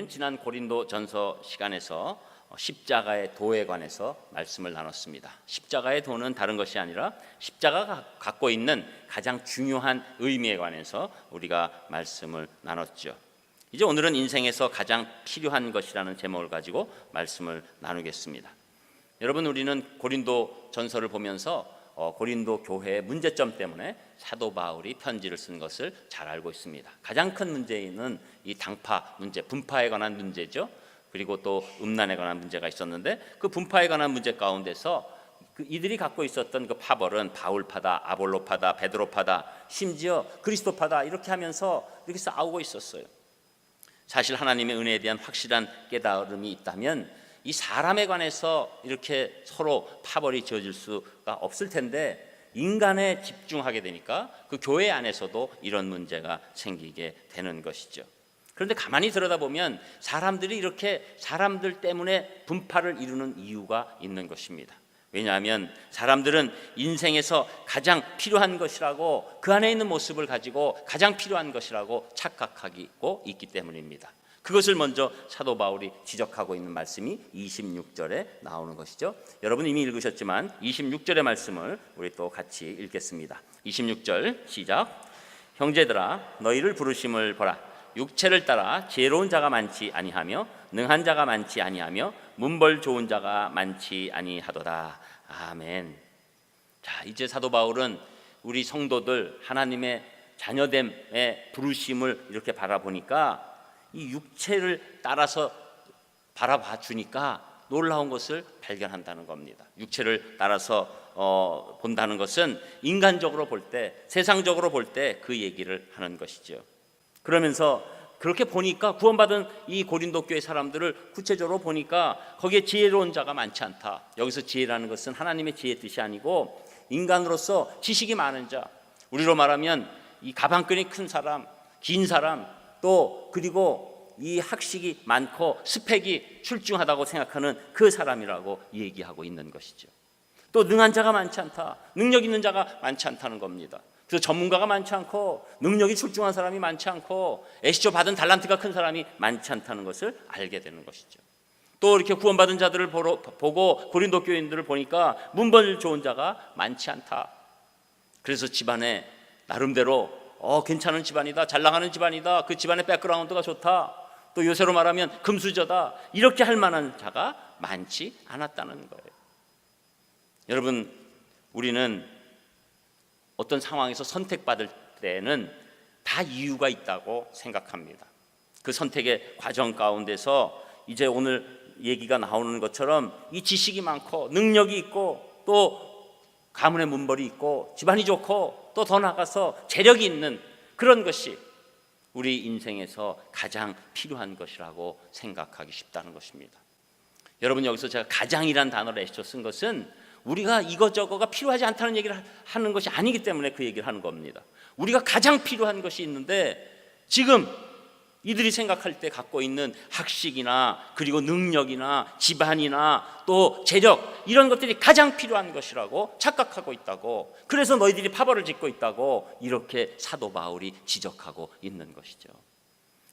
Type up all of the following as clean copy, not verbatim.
우리는 지난 고린도전서 시간에서 십자가의 도에 관해서 말씀을 나눴습니다. 십자가의 도는 다른 것이 아니라 십자가가 갖고 있는 가장 중요한 의미에 관해서 우리가 말씀을 나눴죠. 이제 오늘은 인생에서 가장 필요한 것이라는 제목을 가지고 말씀을 나누겠습니다. 여러분, 우리는 고린도전서를 보면서 고린도 교회의 문제점 때문에 사도 바울이 편지를 쓴 것을 잘 알고 있습니다. 가장 큰 문제는 이 당파 문제, 분파에 관한 문제죠. 그리고 또 음란에 관한 문제가 있었는데, 그 분파에 관한 문제 가운데서 이들이 갖고 있었던 그 파벌은 바울파다, 아볼로파다, 베드로파다, 심지어 그리스도파다 이렇게 하면서 이렇게 싸우고 있었어요. 사실 하나님의 은혜에 대한 확실한 깨달음이 있다면 이 사람에 관해서 이렇게 서로 파벌이 지어질 수가 없을 텐데, 인간에 집중하게 되니까 그 교회 안에서도 이런 문제가 생기게 되는 것이죠. 그런데 가만히 들여다보면 사람들이 이렇게 사람들 때문에 분파를 이루는 이유가 있는 것입니다. 왜냐하면 사람들은 인생에서 가장 필요한 것이라고, 그 안에 있는 모습을 가지고 가장 필요한 것이라고 착각하고 있기 때문입니다. 그것을 먼저 사도 바울이 지적하고 있는 말씀이 26절에 나오는 것이죠. 여러분 이미 읽으셨지만 26절의 말씀을 우리 또 같이 읽겠습니다. 26절 시작. 형제들아, 너희를 부르심을 보라. 육체를 따라 지혜로운 자가 많지 아니하며 능한 자가 많지 아니하며 문벌 좋은 자가 많지 아니하도다. 아멘. 자, 이제 사도 바울은 우리 성도들 하나님의 자녀됨의 부르심을 이렇게 바라보니까 이 육체를 따라서 바라봐 주니까 놀라운 것을 발견한다는 겁니다. 육체를 따라서 본다는 것은 인간적으로 볼 때, 세상적으로 볼 때 그 얘기를 하는 것이죠. 그러면서 그렇게 보니까 구원받은 이 고린도 교회 사람들을 구체적으로 보니까 거기에 지혜로운 자가 많지 않다. 여기서 지혜라는 것은 하나님의 지혜의 뜻이 아니고 인간으로서 지식이 많은 자, 우리로 말하면 이 가방끈이 큰 사람, 긴 사람, 또 그리고 이 학식이 많고 스펙이 출중하다고 생각하는 그 사람이라고 얘기하고 있는 것이죠. 또 능한 자가 많지 않다, 능력 있는 자가 많지 않다는 겁니다. 그래서 전문가가 많지 않고 능력이 출중한 사람이 많지 않고 애시죠 받은 달란트가 큰 사람이 많지 않다는 것을 알게 되는 것이죠. 또 이렇게 구원받은 자들을 보고 고린도 교인들을 보니까 문벌 좋은 자가 많지 않다. 그래서 집안에 나름대로 괜찮은 집안이다, 잘 나가는 집안이다, 그 집안의 백그라운드가 좋다, 또 요새로 말하면 금수저다, 이렇게 할 만한 자가 많지 않았다는 거예요. 여러분, 우리는 어떤 상황에서 선택받을 때는 다 이유가 있다고 생각합니다. 그 선택의 과정 가운데서 이제 오늘 얘기가 나오는 것처럼 이 지식이 많고 능력이 있고 또 가문의 문벌이 있고 집안이 좋고 또 더 나가서 재력이 있는 그런 것이 우리 인생에서 가장 필요한 것이라고 생각하기 쉽다는 것입니다. 여러분, 여기서 제가 가장이란 단어를 애써 쓴 것은 우리가 이것저것가 필요하지 않다는 얘기를 하는 것이 아니기 때문에 그 얘기를 하는 겁니다. 우리가 가장 필요한 것이 있는데, 지금 이들이 생각할 때 갖고 있는 학식이나 그리고 능력이나 집안이나 또 재력, 이런 것들이 가장 필요한 것이라고 착각하고 있다고, 그래서 너희들이 파벌을 짓고 있다고 이렇게 사도 바울이 지적하고 있는 것이죠.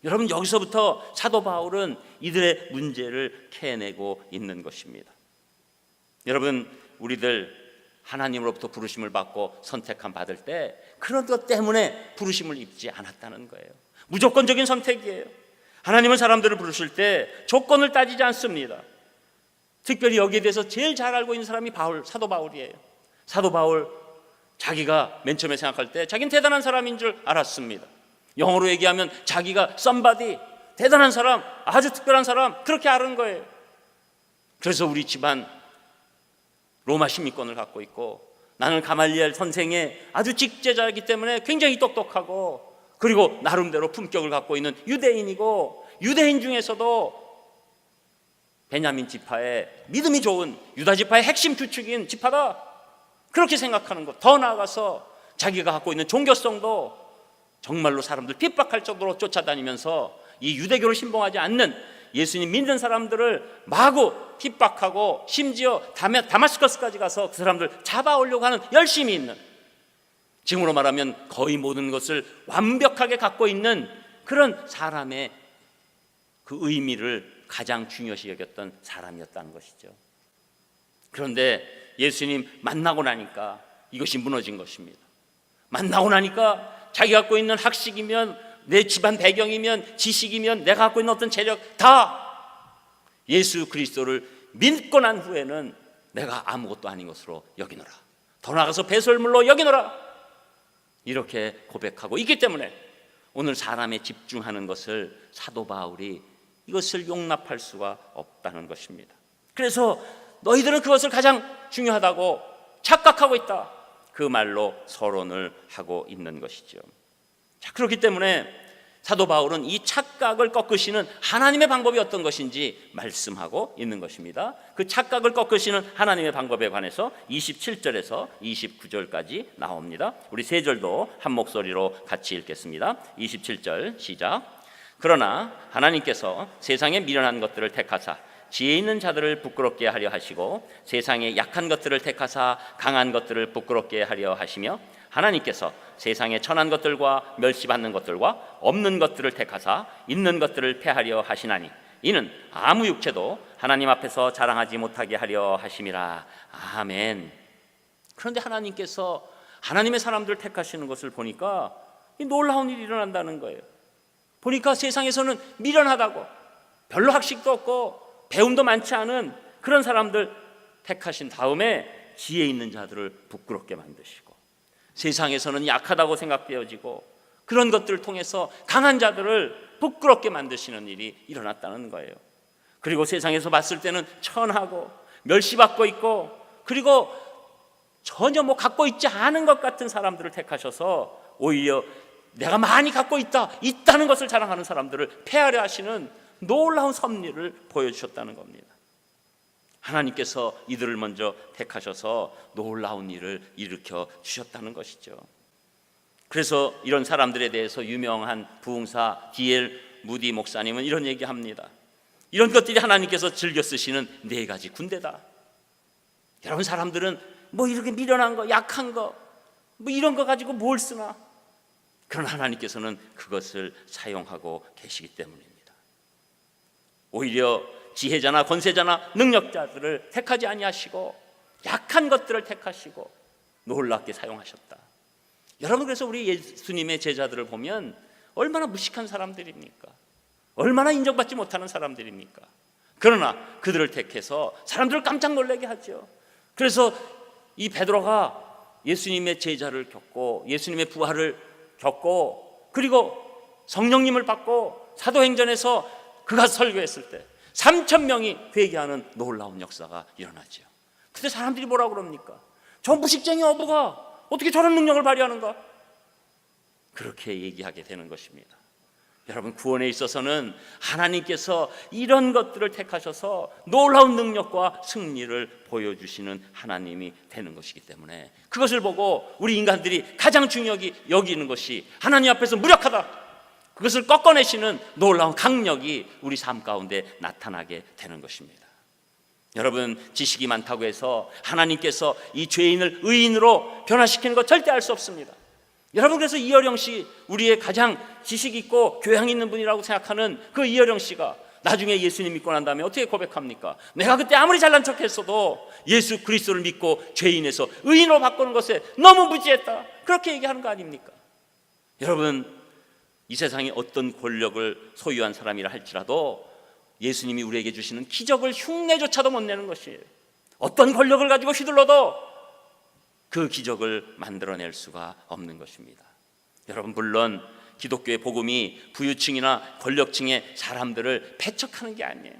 여러분, 여기서부터 사도 바울은 이들의 문제를 캐내고 있는 것입니다. 여러분, 우리들 하나님으로부터 부르심을 받고 선택함 받을 때 그런 것 때문에 부르심을 입지 않았다는 거예요. 무조건적인 선택이에요. 하나님은 사람들을 부르실 때 조건을 따지지 않습니다. 특별히 여기에 대해서 제일 잘 알고 있는 사람이 사도 바울이에요. 사도 바울, 자기가 맨 처음에 생각할 때 자기는 대단한 사람인 줄 알았습니다. 영어로 얘기하면 자기가 somebody, 대단한 사람, 아주 특별한 사람, 그렇게 아는 거예요. 그래서 우리 집안 로마 시민권을 갖고 있고, 나는 가말리엘 선생의 아주 직제자이기 때문에 굉장히 똑똑하고, 그리고 나름대로 품격을 갖고 있는 유대인이고, 유대인 중에서도 베냐민 지파의 믿음이 좋은 유다 지파의 핵심 주축인 지파다, 그렇게 생각하는 것. 더 나아가서 자기가 갖고 있는 종교성도 정말로 사람들 핍박할 정도로 쫓아다니면서 이 유대교를 신봉하지 않는 예수님 믿는 사람들을 마구 핍박하고, 심지어 다마스커스까지 가서 그 사람들 잡아오려고 하는 열심이 있는, 지금으로 말하면 거의 모든 것을 완벽하게 갖고 있는 그런 사람의 그 의미를 가장 중요시 여겼던 사람이었다는 것이죠. 그런데 예수님 만나고 나니까 이것이 무너진 것입니다. 만나고 나니까 자기 갖고 있는 학식이면, 내 집안 배경이면, 지식이면, 내가 갖고 있는 어떤 재력 다 예수 그리스도를 믿고 난 후에는 내가 아무것도 아닌 것으로 여기노라, 더 나아가서 배설물로 여기노라, 이렇게 고백하고 있기 때문에 오늘 사람에 집중하는 것을 사도 바울이 이것을 용납할 수가 없다는 것입니다. 그래서 너희들은 그것을 가장 중요하다고 착각하고 있다, 그 말로 서론을 하고 있는 것이죠. 자, 그렇기 때문에 사도 바울은 이 착각을 꺾으시는 하나님의 방법이 어떤 것인지 말씀하고 있는 것입니다. 그 착각을 꺾으시는 하나님의 방법에 관해서 27절에서 29절까지 나옵니다. 우리 세 절도 한 목소리로 같이 읽겠습니다. 27절 시작. 그러나 하나님께서 세상에 미련한 것들을 택하사 지혜 있는 자들을 부끄럽게 하려 하시고 세상에 약한 것들을 택하사 강한 것들을 부끄럽게 하려 하시며 하나님께서 세상에 천한 것들과 멸시받는 것들과 없는 것들을 택하사 있는 것들을 패하려 하시나니 이는 아무 육체도 하나님 앞에서 자랑하지 못하게 하려 하심이라. 아멘. 그런데 하나님께서 하나님의 사람들을 택하시는 것을 보니까 놀라운 일이 일어난다는 거예요. 보니까 세상에서는 미련하다고, 별로 학식도 없고 배움도 많지 않은 그런 사람들 택하신 다음에 지혜 있는 자들을 부끄럽게 만드시고, 세상에서는 약하다고 생각되어지고 그런 것들을 통해서 강한 자들을 부끄럽게 만드시는 일이 일어났다는 거예요. 그리고 세상에서 봤을 때는 천하고 멸시받고 있고, 그리고 전혀 갖고 있지 않은 것 같은 사람들을 택하셔서 오히려 내가 많이 갖고 있다는 것을 자랑하는 사람들을 폐하려 하시는 놀라운 섭리를 보여주셨다는 겁니다. 하나님께서 이들을 먼저 택하셔서 놀라운 일을 일으켜 주셨다는 것이죠. 그래서 이런 사람들에 대해서 유명한 부흥사 D.L. 무디 목사님은 이런 얘기합니다. 이런 것들이 하나님께서 즐겨 쓰시는 4가지 군대다. 여러분, 사람들은 이렇게 미련한 거, 약한 거, 이런 거 가지고 뭘 쓰나? 그러나 하나님께서는 그것을 사용하고 계시기 때문입니다. 오히려 지혜자나 권세자나 능력자들을 택하지 아니하시고 약한 것들을 택하시고 놀랍게 사용하셨다. 여러분, 그래서 우리 예수님의 제자들을 보면 얼마나 무식한 사람들입니까? 얼마나 인정받지 못하는 사람들입니까? 그러나 그들을 택해서 사람들을 깜짝 놀라게 하죠. 그래서 이 베드로가 예수님의 제자를 겪고 예수님의 부활을 겪고 그리고 성령님을 받고 사도행전에서 그가 설교했을 때 3,000명이 회개하는 놀라운 역사가 일어나죠. 그때 사람들이 뭐라고 그럽니까? 저 무식쟁이 어부가 어떻게 저런 능력을 발휘하는가? 그렇게 얘기하게 되는 것입니다. 여러분, 구원에 있어서는 하나님께서 이런 것들을 택하셔서 놀라운 능력과 승리를 보여주시는 하나님이 되는 것이기 때문에 그것을 보고 우리 인간들이 가장 중요하게 여기는 것이 하나님 앞에서 무력하다, 그것을 꺾어내시는 놀라운 강력이 우리 삶 가운데 나타나게 되는 것입니다. 여러분, 지식이 많다고 해서 하나님께서 이 죄인을 의인으로 변화시키는 것 절대 알 수 없습니다. 여러분, 그래서 이어령 씨, 우리의 가장 지식 있고 교양 있는 분이라고 생각하는 그 이어령 씨가 나중에 예수님 믿고 난 다음에 어떻게 고백합니까? 내가 그때 아무리 잘난 척했어도 예수 그리스도를 믿고 죄인에서 의인으로 바꾸는 것에 너무 무지했다, 그렇게 얘기하는 거 아닙니까? 여러분, 이 세상에 어떤 권력을 소유한 사람이라 할지라도 예수님이 우리에게 주시는 기적을 흉내조차도 못 내는 것이에요. 어떤 권력을 가지고 휘둘러도 그 기적을 만들어낼 수가 없는 것입니다. 여러분, 물론 기독교의 복음이 부유층이나 권력층의 사람들을 배척하는 게 아니에요.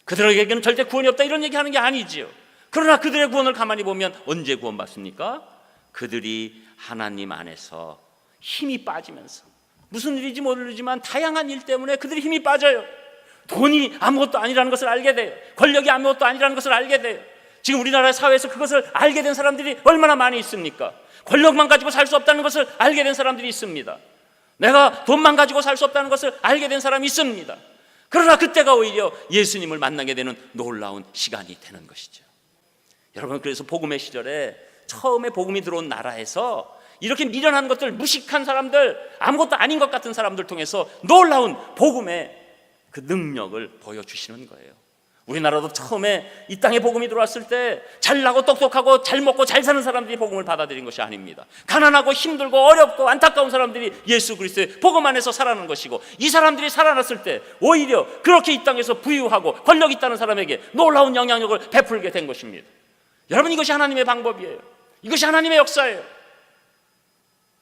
그들에게는 절대 구원이 없다, 이런 얘기하는 게 아니지요. 그러나 그들의 구원을 가만히 보면 언제 구원받습니까? 그들이 하나님 안에서 힘이 빠지면서, 무슨 일인지 모르지만 다양한 일 때문에 그들이 힘이 빠져요. 돈이 아무것도 아니라는 것을 알게 돼요. 권력이 아무것도 아니라는 것을 알게 돼요. 지금 우리나라 사회에서 그것을 알게 된 사람들이 얼마나 많이 있습니까? 권력만 가지고 살 수 없다는 것을 알게 된 사람들이 있습니다. 내가 돈만 가지고 살 수 없다는 것을 알게 된 사람이 있습니다. 그러나 그때가 오히려 예수님을 만나게 되는 놀라운 시간이 되는 것이죠. 여러분, 그래서 복음의 시절에 처음에 복음이 들어온 나라에서 이렇게 미련한 것들, 무식한 사람들, 아무것도 아닌 것 같은 사람들 통해서 놀라운 복음의 그 능력을 보여주시는 거예요. 우리나라도 처음에 이 땅에 복음이 들어왔을 때 잘나고 똑똑하고 잘 먹고 잘 사는 사람들이 복음을 받아들인 것이 아닙니다. 가난하고 힘들고 어렵고 안타까운 사람들이 예수 그리스도의 복음 안에서 살아나는 것이고, 이 사람들이 살아났을 때 오히려 그렇게 이 땅에서 부유하고 권력 있다는 사람에게 놀라운 영향력을 베풀게 된 것입니다. 여러분, 이것이 하나님의 방법이에요. 이것이 하나님의 역사예요.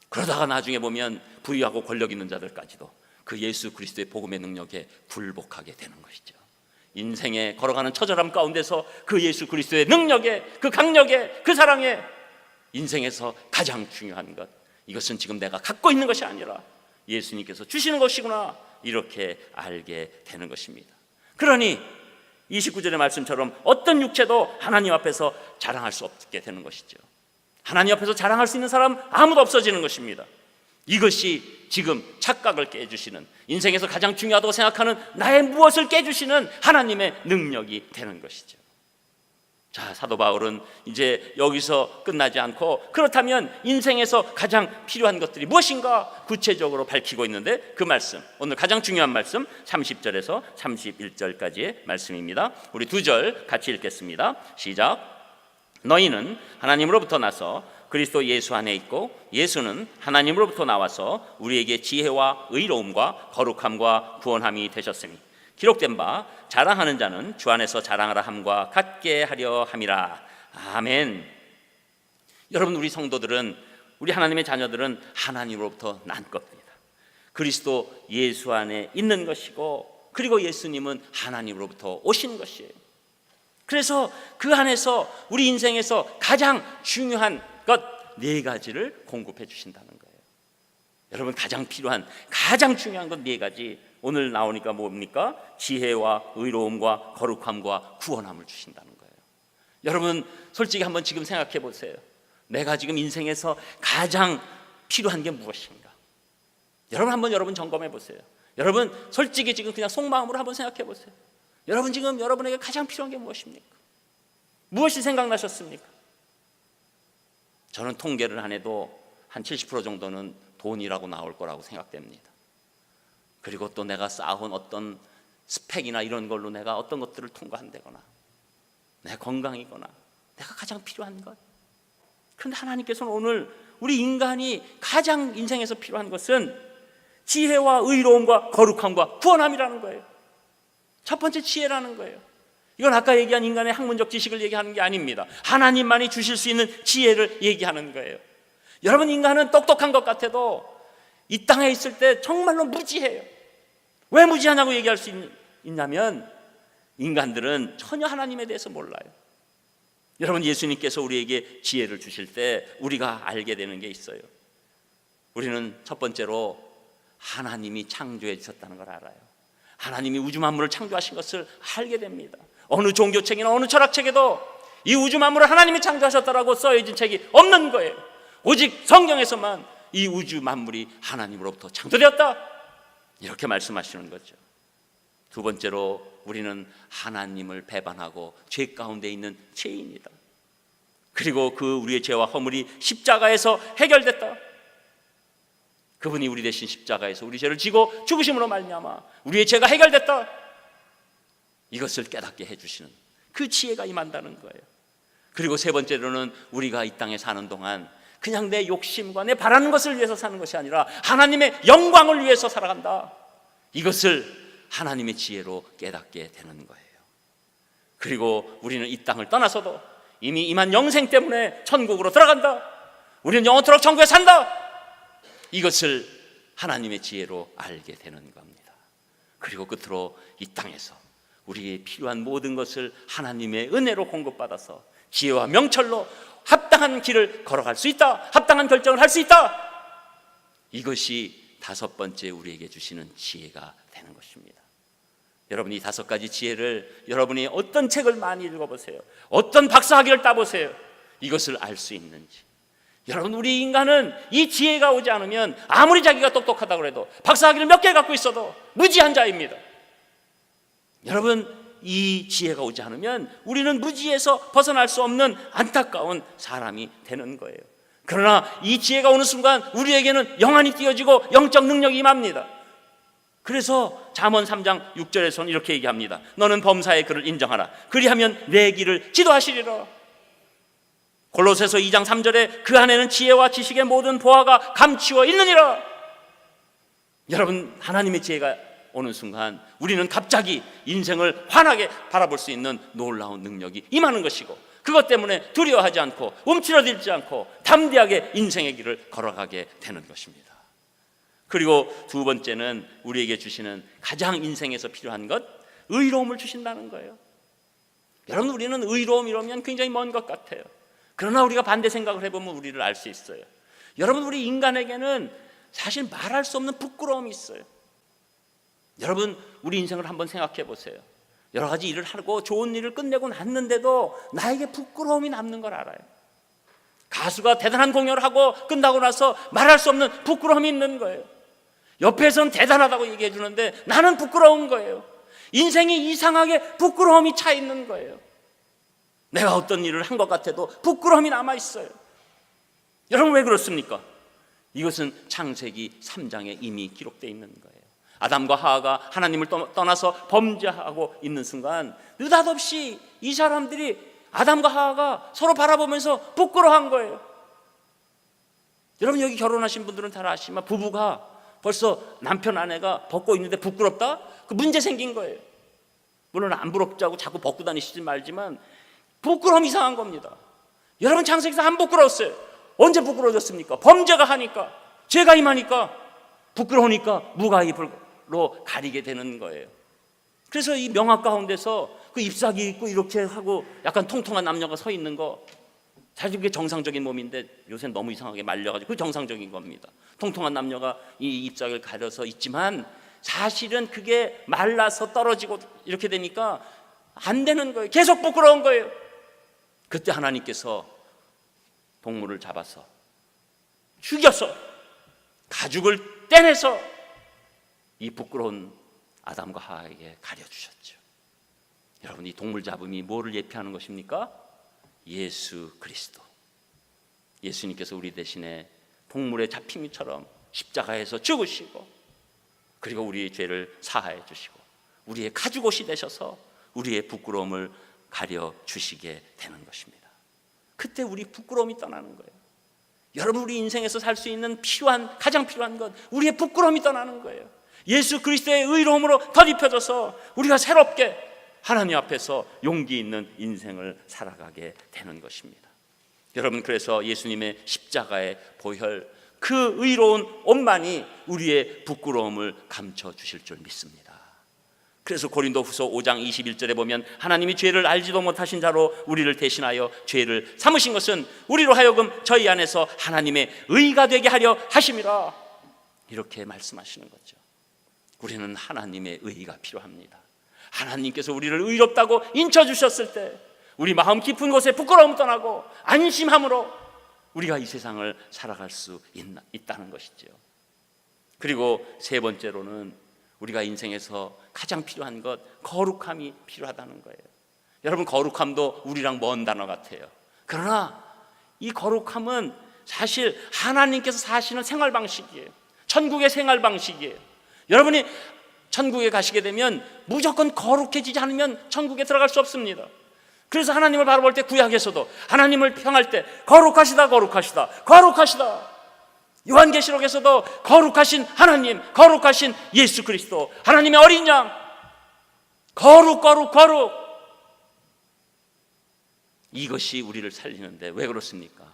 그러다가 나중에 보면 부유하고 권력 있는 자들까지도 그 예수 그리스도의 복음의 능력에 굴복하게 되는 것이죠. 인생에 걸어가는 처절함 가운데서 그 예수 그리스도의 능력에, 그 강력에, 그 사랑에, 인생에서 가장 중요한 것, 이것은 지금 내가 갖고 있는 것이 아니라 예수님께서 주시는 것이구나, 이렇게 알게 되는 것입니다. 그러니 29절의 말씀처럼 어떤 육체도 하나님 앞에서 자랑할 수 없게 되는 것이죠. 하나님 앞에서 자랑할 수 있는 사람 아무도 없어지는 것입니다. 이것이 지금 착각을 깨주시는, 인생에서 가장 중요하다고 생각하는 나의 무엇을 깨주시는 하나님의 능력이 되는 것이죠. 자, 사도 바울은 이제 여기서 끝나지 않고, 그렇다면 인생에서 가장 필요한 것들이 무엇인가 구체적으로 밝히고 있는데, 그 말씀, 오늘 가장 중요한 말씀 30절에서 31절까지의 말씀입니다. 우리 두 절 같이 읽겠습니다. 시작. 너희는 하나님으로부터 나서 그리스도 예수 안에 있고, 예수는 하나님으로부터 나와서 우리에게 지혜와 의로움과 거룩함과 구원함이 되셨으니, 기록된 바 자랑하는 자는 주 안에서 자랑하라 함과 같게 하려 함이라. 아멘. 여러분, 우리 성도들은, 우리 하나님의 자녀들은 하나님으로부터 난 겁니다. 그리스도 예수 안에 있는 것이고, 그리고 예수님은 하나님으로부터 오신 것이에요. 그래서 그 안에서 우리 인생에서 가장 중요한 것 네 가지를 공급해 주신다는 거예요. 여러분, 가장 필요한, 가장 중요한 것 네 가지, 오늘 나오니까 뭡니까? 지혜와 의로움과 거룩함과 구원함을 주신다는 거예요. 여러분, 솔직히 한번 지금 생각해 보세요. 내가 지금 인생에서 가장 필요한 게 무엇인가? 여러분, 한번 여러분 점검해 보세요. 여러분, 솔직히 지금 그냥 속마음으로 한번 생각해 보세요. 여러분, 지금 여러분에게 가장 필요한 게 무엇입니까? 무엇이 생각나셨습니까? 저는 통계를 안 해도 한 70% 정도는 돈이라고 나올 거라고 생각됩니다. 그리고 또 내가 쌓아온 어떤 스펙이나 이런 걸로 내가 어떤 것들을 통과한다거나, 내 건강이거나, 내가 가장 필요한 것. 그런데 하나님께서는 오늘 우리 인간이 가장 인생에서 필요한 것은 지혜와 의로움과 거룩함과 구원함이라는 거예요. 첫 번째 지혜라는 거예요. 이건 아까 얘기한 인간의 학문적 지식을 얘기하는 게 아닙니다. 하나님만이 주실 수 있는 지혜를 얘기하는 거예요. 여러분, 인간은 똑똑한 것 같아도 이 땅에 있을 때 정말로 무지해요. 왜 무지하냐고 얘기할 수 있냐면, 인간들은 전혀 하나님에 대해서 몰라요. 여러분, 예수님께서 우리에게 지혜를 주실 때 우리가 알게 되는 게 있어요. 우리는 첫 번째로 하나님이 창조해 주셨다는 걸 알아요. 하나님이 우주 만물을 창조하신 것을 알게 됩니다. 어느 종교책이나 어느 철학책에도 이 우주 만물을 하나님이 창조하셨다라고 써있는 책이 없는 거예요. 오직 성경에서만 이 우주 만물이 하나님으로부터 창조되었다, 이렇게 말씀하시는 거죠. 두 번째로, 우리는 하나님을 배반하고 죄 가운데 있는 죄인이다. 그리고 그 우리의 죄와 허물이 십자가에서 해결됐다. 그분이 우리 대신 십자가에서 우리 죄를 지고 죽으심으로 말미암아 우리의 죄가 해결됐다. 이것을 깨닫게 해주시는 그 지혜가 임한다는 거예요. 그리고 세 번째로는, 우리가 이 땅에 사는 동안 그냥 내 욕심과 내 바라는 것을 위해서 사는 것이 아니라 하나님의 영광을 위해서 살아간다. 이것을 하나님의 지혜로 깨닫게 되는 거예요. 그리고 우리는 이 땅을 떠나서도 이미 임한 영생 때문에 천국으로 들어간다. 우리는 영원토록 천국에 산다. 이것을 하나님의 지혜로 알게 되는 겁니다. 그리고 끝으로 이 땅에서 우리에게 필요한 모든 것을 하나님의 은혜로 공급받아서 지혜와 명철로 합당한 길을 걸어갈 수 있다. 합당한 결정을 할 수 있다. 이것이 다섯 번째 우리에게 주시는 지혜가 되는 것입니다. 여러분, 이 다섯 가지 지혜를 여러분이 어떤 책을 많이 읽어보세요. 어떤 박사학위를 따보세요. 이것을 알 수 있는지. 여러분, 우리 인간은 이 지혜가 오지 않으면 아무리 자기가 똑똑하다고 해도 박사학위를 몇 개 갖고 있어도 무지한 자입니다. 여러분, 이 지혜가 오지 않으면 우리는 무지에서 벗어날 수 없는 안타까운 사람이 되는 거예요. 그러나 이 지혜가 오는 순간 우리에게는 영안이 띄어지고 영적 능력이 임합니다. 그래서 잠언 3장 6절에서는 이렇게 얘기합니다. 너는 범사의 그를 인정하라. 그리하면 내 길을 지도하시리라. 골로새서 2장 3절에 그 안에는 지혜와 지식의 모든 보화가 감추어 있느니라. 여러분, 하나님의 지혜가 오는 순간 우리는 갑자기 인생을 환하게 바라볼 수 있는 놀라운 능력이 임하는 것이고, 그것 때문에 두려워하지 않고 움츠러들지 않고 담대하게 인생의 길을 걸어가게 되는 것입니다. 그리고 두 번째는 우리에게 주시는 가장 인생에서 필요한 것, 의로움을 주신다는 거예요. 여러분, 우리는 의로움 이러면 굉장히 먼 것 같아요. 그러나 우리가 반대 생각을 해보면 우리를 알 수 있어요. 여러분, 우리 인간에게는 사실 말할 수 없는 부끄러움이 있어요. 여러분, 우리 인생을 한번 생각해 보세요. 여러 가지 일을 하고 좋은 일을 끝내고 났는데도 나에게 부끄러움이 남는 걸 알아요. 가수가 대단한 공연을 하고 끝나고 나서 말할 수 없는 부끄러움이 있는 거예요. 옆에서는 대단하다고 얘기해 주는데 나는 부끄러운 거예요. 인생이 이상하게 부끄러움이 차 있는 거예요. 내가 어떤 일을 한 것 같아도 부끄러움이 남아 있어요. 여러분, 왜 그렇습니까? 이것은 창세기 3장에 이미 기록되어 있는 거예요. 아담과 하와가 하나님을 떠나서 범죄하고 있는 순간 느닷없이 이 사람들이, 아담과 하와가 서로 바라보면서 부끄러워한 거예요. 여러분, 여기 결혼하신 분들은 잘 아시지만 부부가 벌써 남편 아내가 벗고 있는데 부끄럽다? 그 문제 생긴 거예요. 물론 안 부럽자고 자꾸 벗고 다니시지 말지만 부끄러움이 이상한 겁니다. 여러분, 창세기에서 안 부끄러웠어요. 언제 부끄러워졌습니까? 범죄가 하니까, 죄가 임하니까, 부끄러우니까 무가입으로 가리게 되는 거예요. 그래서 이 명학 가운데서 그 잎사귀 입고 이렇게 하고 약간 통통한 남녀가 서 있는 거, 사실 그게 정상적인 몸인데 요새는 너무 이상하게 말려가지고 그게 정상적인 겁니다. 통통한 남녀가 이 잎사귀를 가려서 있지만 사실은 그게 말라서 떨어지고 이렇게 되니까 안 되는 거예요. 계속 부끄러운 거예요. 그때 하나님께서 동물을 잡아서 죽여서 가죽을 떼내서 이 부끄러운 아담과 하와에게 가려주셨죠. 여러분, 이 동물 잡음이 뭐를 예표하는 것입니까? 예수 그리스도. 예수님께서 우리 대신에 동물의 잡힘이처럼 십자가에서 죽으시고, 그리고 우리의 죄를 사하여 주시고 우리의 가죽옷이 되셔서 우리의 부끄러움을 가려주시게 되는 것입니다. 그때 우리 부끄러움이 떠나는 거예요. 여러분, 우리 인생에서 살 수 있는 가장 필요한 것, 우리의 부끄러움이 떠나는 거예요. 예수 그리스도의 의로움으로 덧입혀져서 우리가 새롭게 하나님 앞에서 용기 있는 인생을 살아가게 되는 것입니다. 여러분, 그래서 예수님의 십자가의 보혈, 그 의로운 옷만이 우리의 부끄러움을 감춰주실 줄 믿습니다. 그래서 고린도후서 5장 21절에 보면 하나님이 죄를 알지도 못하신 자로 우리를 대신하여 죄를 삼으신 것은 우리로 하여금 저희 안에서 하나님의 의가 되게 하려 하심이라, 이렇게 말씀하시는 거죠. 우리는 하나님의 의가 필요합니다. 하나님께서 우리를 의롭다고 인쳐주셨을 때 우리 마음 깊은 곳에 부끄러움 떠나고 안심함으로 우리가 이 세상을 살아갈 수 있다는 것이죠. 그리고 세 번째로는 우리가 인생에서 가장 필요한 것, 거룩함이 필요하다는 거예요. 여러분, 거룩함도 우리랑 먼 단어 같아요. 그러나 이 거룩함은 사실 하나님께서 사시는 생활 방식이에요. 천국의 생활 방식이에요. 여러분이 천국에 가시게 되면 무조건 거룩해지지 않으면 천국에 들어갈 수 없습니다. 그래서 하나님을 바라볼 때 구약에서도 하나님을 평할 때 거룩하시다, 거룩하시다, 거룩하시다. 요한계시록에서도 거룩하신 하나님, 거룩하신 예수 그리스도, 하나님의 어린 양, 거룩, 거룩, 거룩. 이것이 우리를 살리는데 왜 그렇습니까?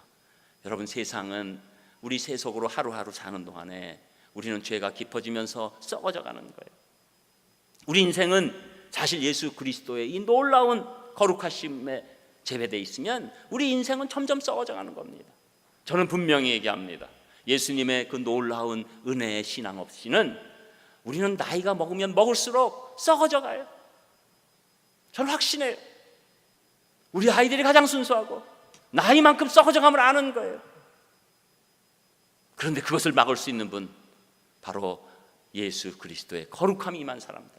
여러분, 세상은 우리 세속으로 하루하루 사는 동안에 우리는 죄가 깊어지면서 썩어져 가는 거예요. 우리 인생은 사실 예수 그리스도의 이 놀라운 거룩하심에 재배되어 있으면 우리 인생은 점점 썩어져 가는 겁니다. 저는 분명히 얘기합니다. 예수님의 그 놀라운 은혜의 신앙 없이는 우리는 나이가 먹으면 먹을수록 썩어져 가요. 저는 확신해요. 우리 아이들이 가장 순수하고 나이만큼 썩어져 감을 아는 거예요. 그런데 그것을 막을 수 있는 분, 바로 예수 그리스도의 거룩함이 임한 사람들.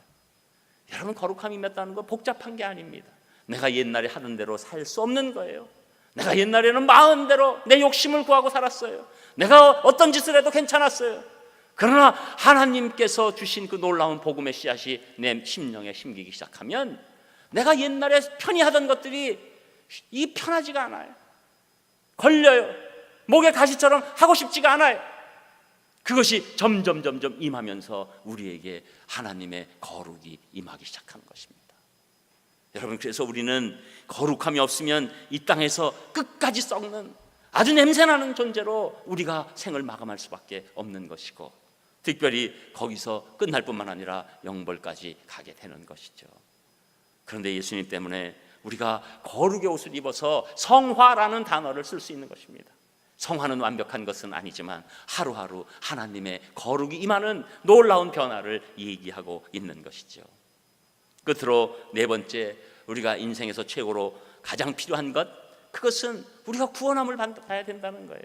여러분, 거룩함이 임했다는 건 복잡한 게 아닙니다. 내가 옛날에 하던 대로 살 수 없는 거예요. 내가 옛날에는 마음대로 내 욕심을 구하고 살았어요. 내가 어떤 짓을 해도 괜찮았어요. 그러나 하나님께서 주신 그 놀라운 복음의 씨앗이 내 심령에 심기기 시작하면 내가 옛날에 편히 하던 것들이 편하지가 않아요. 걸려요. 목에 가시처럼 하고 싶지가 않아요. 그것이 점점 임하면서 우리에게 하나님의 거룩이 임하기 시작하는 것입니다. 여러분, 그래서 우리는 거룩함이 없으면 이 땅에서 끝까지 썩는 아주 냄새나는 존재로 우리가 생을 마감할 수밖에 없는 것이고, 특별히 거기서 끝날 뿐만 아니라 영벌까지 가게 되는 것이죠. 그런데 예수님 때문에 우리가 거룩의 옷을 입어서 성화라는 단어를 쓸 수 있는 것입니다. 성화는 완벽한 것은 아니지만 하루하루 하나님의 거룩이 임하는 놀라운 변화를 얘기하고 있는 것이죠. 끝으로 네 번째, 우리가 인생에서 최고로 가장 필요한 것, 그것은 우리가 구원함을 받아야 된다는 거예요.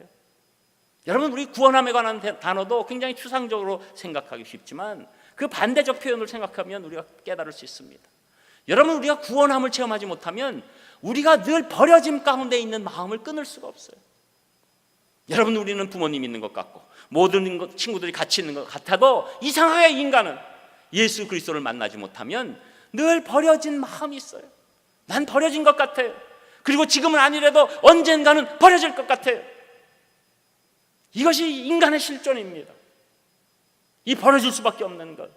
여러분, 우리 구원함에 관한 단어도 굉장히 추상적으로 생각하기 쉽지만 그 반대적 표현을 생각하면 우리가 깨달을 수 있습니다. 여러분, 우리가 구원함을 체험하지 못하면 우리가 늘 버려짐 가운데 있는 마음을 끊을 수가 없어요. 여러분, 우리는 부모님 있는 것 같고 모든 친구들이 같이 있는 것 같아도 이상하게 인간은 예수 그리스도를 만나지 못하면 늘 버려진 마음이 있어요. 난 버려진 것 같아요. 그리고 지금은 아니라도 언젠가는 버려질 것 같아요. 이것이 인간의 실존입니다. 이 버려질 수밖에 없는 것.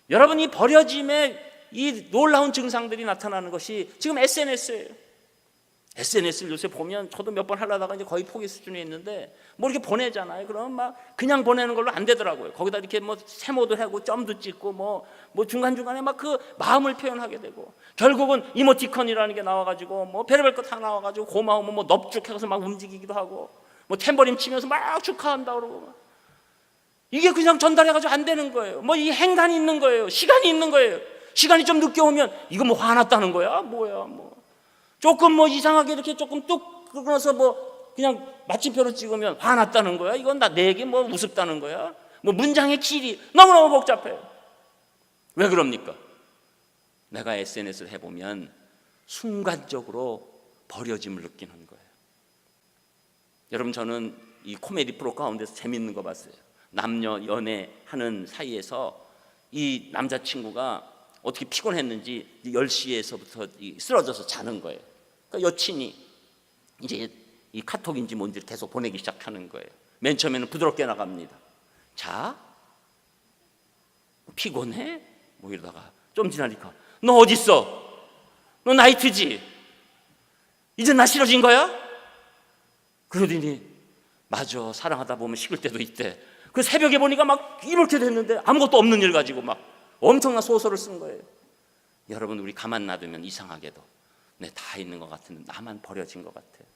여러분, 이 버려짐의 이 놀라운 증상들이 나타나는 것이 지금 SNS예요. SNS를 요새 보면 저도 몇 번 하려다가 이제 거의 포기 수준에 있는데 뭐 이렇게 보내잖아요. 그러면 막 그냥 보내는 걸로 안 되더라고요. 거기다 이렇게 뭐 세모도 하고 점도 찍고 뭐 중간중간에 막 그 마음을 표현하게 되고, 결국은 이모티콘이라는 게 나와가지고 뭐 별의별 거 다 나와가지고 고마우면 뭐 넙죽해서 막 움직이기도 하고 뭐 탬버린 치면서 막 축하한다 그러고, 이게 그냥 전달해가지고 안 되는 거예요. 뭐 이 행간이 있는 거예요. 시간이 있는 거예요. 시간이 좀 늦게 오면 이거 뭐 화났다는 거야? 뭐야 뭐 조금 뭐 이상하게 이렇게 조금 뚝 끊어서 뭐 그냥 마침표로 찍으면 화났다는 거야? 이건 내게 뭐 우습다는 거야? 뭐 문장의 길이 너무너무 복잡해요. 왜 그럽니까? 내가 SNS를 해보면 순간적으로 버려짐을 느끼는 거예요. 여러분, 저는 이 코미디 프로 가운데서 재밌는 거 봤어요. 남녀 연애하는 사이에서 이 남자친구가 어떻게 피곤했는지 10시에서부터 쓰러져서 자는 거예요. 그러니까 여친이 이제 이 카톡인지 뭔지를 계속 보내기 시작하는 거예요. 맨 처음에는 부드럽게 나갑니다. 자, 피곤해? 뭐 이러다가 좀 지나니까 너 어디 있어? 너 나이트지? 이제 나 싫어진 거야? 그러더니 맞아, 사랑하다 보면 식을 때도 있대. 그 새벽에 보니까 막 이렇게 됐는데 아무것도 없는 일 가지고 막 엄청난 소설을 쓴 거예요. 여러분, 우리 가만 놔두면 이상하게도 다 있는 것 같은데 나만 버려진 것 같아요.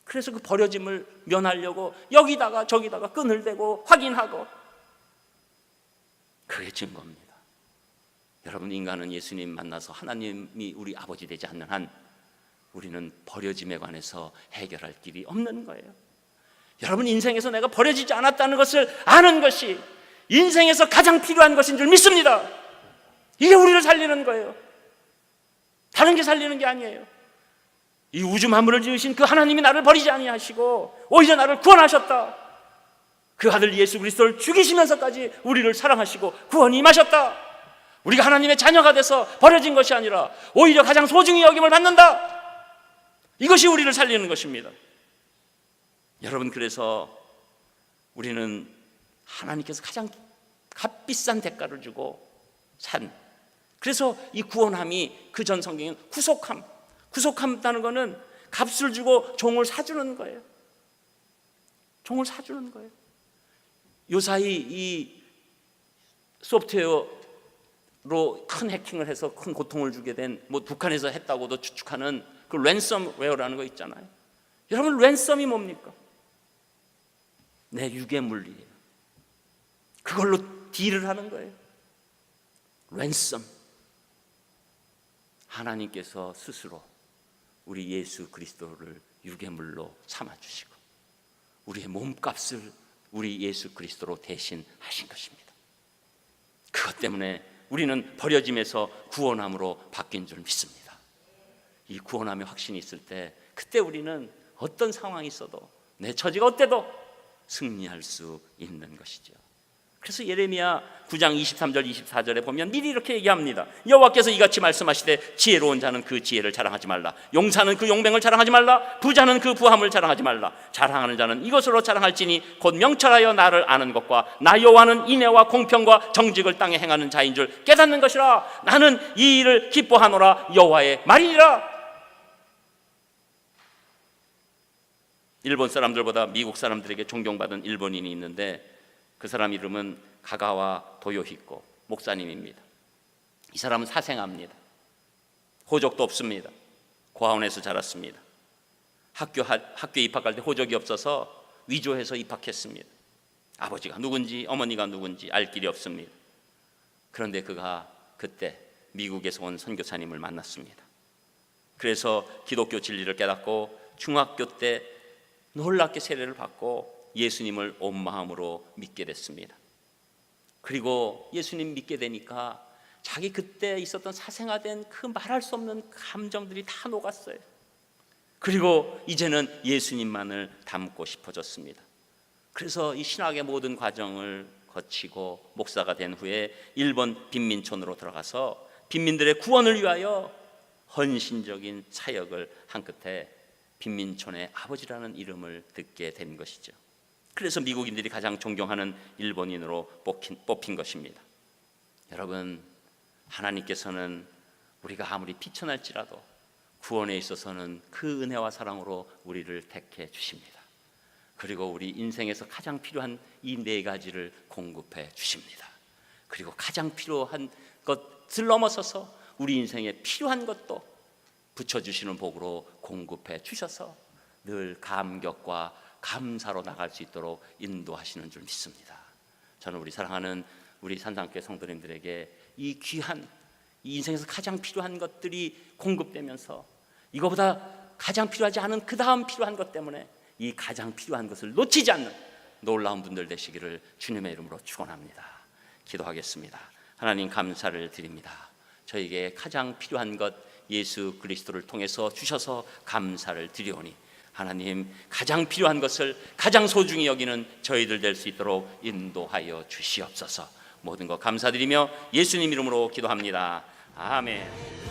그래서 그 버려짐을 면하려고 여기다가 저기다가 끈을 대고 확인하고, 그게 증거입니다. 여러분, 인간은 예수님 만나서 하나님이 우리 아버지 되지 않는 한 우리는 버려짐에 관해서 해결할 길이 없는 거예요. 여러분, 인생에서 내가 버려지지 않았다는 것을 아는 것이 인생에서 가장 필요한 것인 줄 믿습니다. 이게 우리를 살리는 거예요. 다른 게 살리는 게 아니에요. 이 우주 만물을 지으신 그 하나님이 나를 버리지 아니하시고 오히려 나를 구원하셨다. 그 아들 예수 그리스도를 죽이시면서까지 우리를 사랑하시고 구원이 임하셨다. 우리가 하나님의 자녀가 돼서 버려진 것이 아니라 오히려 가장 소중히 여김을 받는다. 이것이 우리를 살리는 것입니다. 여러분, 그래서 우리는 하나님께서 가장 값비싼 대가를 주고 산, 그래서 이 구원함이 그 전 성경에는 구속함이라는 것은 값을 주고 종을 사주는 거예요. 종을 사주는 거예요. 요사이 이 소프트웨어로 큰 해킹을 해서 큰 고통을 주게 된, 뭐 북한에서 했다고도 추측하는 그 랜섬웨어라는 거 있잖아요. 여러분, 랜섬이 뭡니까? 내 유괴 물리예요. 그걸로 딜을 하는 거예요. 랜섬. 하나님께서 스스로 우리 예수 그리스도를 유괴물로 삼아주시고 우리의 몸값을 우리 예수 그리스도로 대신 하신 것입니다. 그것 때문에 우리는 버려짐에서 구원함으로 바뀐 줄 믿습니다. 이 구원함의 확신이 있을 때 그때 우리는 어떤 상황이 있어도 내 처지가 어때도 승리할 수 있는 것이죠. 그래서 예레미야 9장 23절 24절에 보면 미리 이렇게 얘기합니다. 여호와께서 이같이 말씀하시되 지혜로운 자는 그 지혜를 자랑하지 말라. 용사는 그 용맹을 자랑하지 말라. 부자는 그 부함을 자랑하지 말라. 자랑하는 자는 이것으로 자랑할지니 곧 명철하여 나를 아는 것과 나 여호와는 인애와 공평과 정직을 땅에 행하는 자인 줄 깨닫는 것이라. 나는 이 일을 기뻐하노라. 여호와의 말이니라. 일본 사람들보다 미국 사람들에게 존경받은 일본인이 있는데 그 사람 이름은 가가와 도요히코 목사님입니다. 이 사람은 사생아입니다. 호적도 없습니다. 고아원에서 자랐습니다. 학교에 입학할 때 호적이 없어서 위조해서 입학했습니다. 아버지가 누군지 어머니가 누군지 알 길이 없습니다. 그런데 그가 그때 미국에서 온 선교사님을 만났습니다. 그래서 기독교 진리를 깨닫고 중학교 때 놀랍게 세례를 받고 예수님을 온 마음으로 믿게 됐습니다. 그리고 예수님 믿게 되니까 자기 그때 있었던 사생아된 그 말할 수 없는 감정들이 다 녹았어요. 그리고 이제는 예수님만을 닮고 싶어졌습니다. 그래서 이 신학의 모든 과정을 거치고 목사가 된 후에 일본 빈민촌으로 들어가서 빈민들의 구원을 위하여 헌신적인 사역을 한 끝에 빈민촌의 아버지라는 이름을 듣게 된 것이죠. 그래서 미국인들이 가장 존경하는 일본인으로 뽑힌 것입니다. 여러분, 하나님께서는 우리가 아무리 비천할지라도 구원에 있어서는 그 은혜와 사랑으로 우리를 택해 주십니다. 그리고 우리 인생에서 가장 필요한 이 네 가지를 공급해 주십니다. 그리고 가장 필요한 것을 넘어서서 우리 인생에 필요한 것도 붙여주시는 복으로 공급해 주셔서 늘 감격과 감사로 나갈 수 있도록 인도하시는 줄 믿습니다. 저는 우리 사랑하는 우리 산상교회 성도님들에게 이 귀한 이 인생에서 가장 필요한 것들이 공급되면서 이거보다 가장 필요하지 않은 그 다음 필요한 것 때문에 이 가장 필요한 것을 놓치지 않는 놀라운 분들 되시기를 주님의 이름으로 축원합니다. 기도하겠습니다. 하나님 감사를 드립니다. 저에게 가장 필요한 것 예수 그리스도를 통해서 주셔서 감사를 드리오니 하나님 가장 필요한 것을 가장 소중히 여기는 저희들 될 수 있도록 인도하여 주시옵소서. 모든 것 감사드리며 예수님 이름으로 기도합니다. 아멘.